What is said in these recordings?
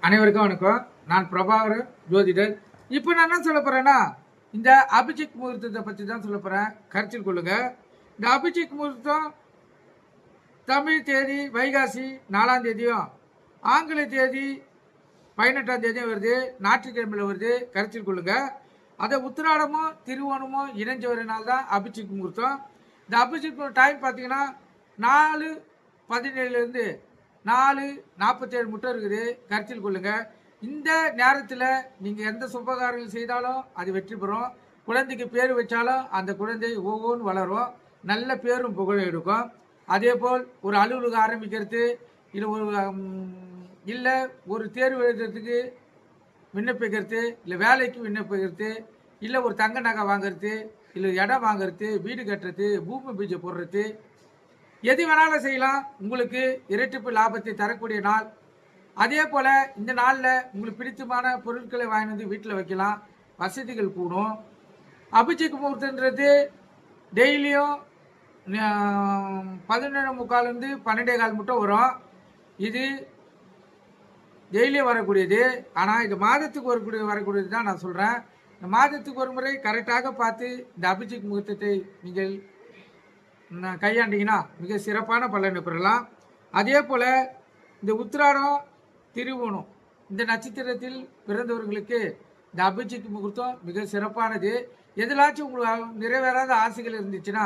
அனைவருக்கும் வணக்கம். நான் பிரபாகர் ஜோதிடர். இப்போ நான் என்ன சொல்ல போறேன்னா, இந்த அபிஜித் முகூர்த்தத்தை பற்றி தான் சொல்ல போறேன். கருத்தில் கொள்ளுங்க. இந்த அபிஜித் முகூர்த்தம் தமிழ் தேதி வைகாசி 4ஆம் தேதியும் ஆங்கில தேதி 18ஆம் தேதியும் வருது. ஞாயிற்றுக்கிழமையில் வருது. கருத்தில் கொள்ளுங்க. அதை உத்திராடமும் திருவோணமும் இணைஞ்ச ஒரு நாள் தான் அபிஜித் முகூர்த்தம். இந்த அபிஜித் டைம் பார்த்தீங்கன்னா 4:17 4:47 மட்டும் இருக்குது. கருத்தில் கொள்ளுங்க. இந்த நேரத்தில் நீங்கள் எந்த சுபகாரங்கள் செய்தாலும் அது வெற்றி பெறும். குழந்தைக்கு பேர் வச்சாலும் அந்த குழந்தை ஒவ்வொன்றும் வளரும். நல்ல பேரும் புகழ் எடுக்கும். அதே போல் ஒரு அலுவலகம் ஆரம்பிக்கிறது இல்லை ஒரு தேர்வு எழுதுறதுக்கு விண்ணப்பிக்கிறது, இல்லை வேலைக்கு விண்ணப்பிக்கிறது, இல்லை ஒரு தங்க நகை வாங்கிறது, இல்லை இடம் வாங்கிறது, வீடு கட்டுறது, பூமி பீஜை போடுறது, எது வேணாலும் செய்யலாம். உங்களுக்கு இரட்டிப்பு லாபத்தை தரக்கூடிய நாள். அதே போல் இந்த நாளில் உங்களுக்கு பிடித்தமான பொருட்களை வாங்கி வந்து வீட்டில் வைக்கலாம். வசதிகள் கூடும். அபிஜித் முகூர்த்தன்றது டெய்லியும் 11:45 12:15 மட்டும் வரும். இது டெய்லியும் வரக்கூடியது. ஆனால் இது மாதத்துக்கு வரக்கூடியது தான் நான் சொல்கிறேன். இந்த மாதத்துக்கு ஒரு முறை கரெக்டாக பார்த்து இந்த அபிஜித் முகூர்த்தத்தை நீங்கள் கையாண்டிங்கன்னா மிக சிறப்பான பலனை பெறலாம். அதே போல் இந்த உத்திராடம் திருவோணம் இந்த நட்சத்திரத்தில் பிறந்தவர்களுக்கு இந்த அபிஜித் முகூர்த்தம் மிக சிறப்பானது. எதிலாச்சும் உங்களுக்கு நிறைவேறாத ஆசைகள் இருந்துச்சுன்னா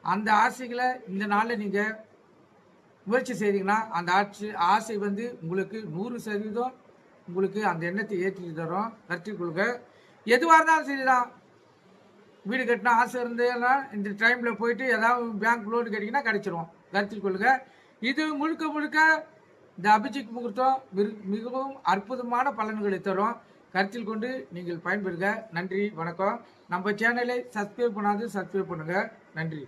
அந்த ஆசைகளை இந்த நாளில் நீங்கள் முயற்சி செய்தீங்கன்னா அந்த ஆசை வந்து உங்களுக்கு 100% உங்களுக்கு அந்த எண்ணத்தை ஏற்றி தரும். கருத்தில் கொள்க. எதுவாக இருந்தாலும் சரிதான். வீடு கட்டினா ஆசை இருந்தேன்னா இந்த டைமில் போயிட்டு ஏதாவது பேங்க் லோன் கேட்டிங்கன்னா கிடைச்சிரும். கருத்தில் கொள்ளுங்க. இது முழுக்க இந்த அபிஜித் முகூர்த்தம் மிகவும் அற்புதமான பலன்களை தரும். கருத்தில் கொண்டு நீங்கள் பயன்பெறுங்க. நன்றி, வணக்கம். நம்ம சேனலை சப்ஸ்கிரைப் பண்ணாது சப்ஸ்கிரைப் பண்ணுங்கள். நன்றி.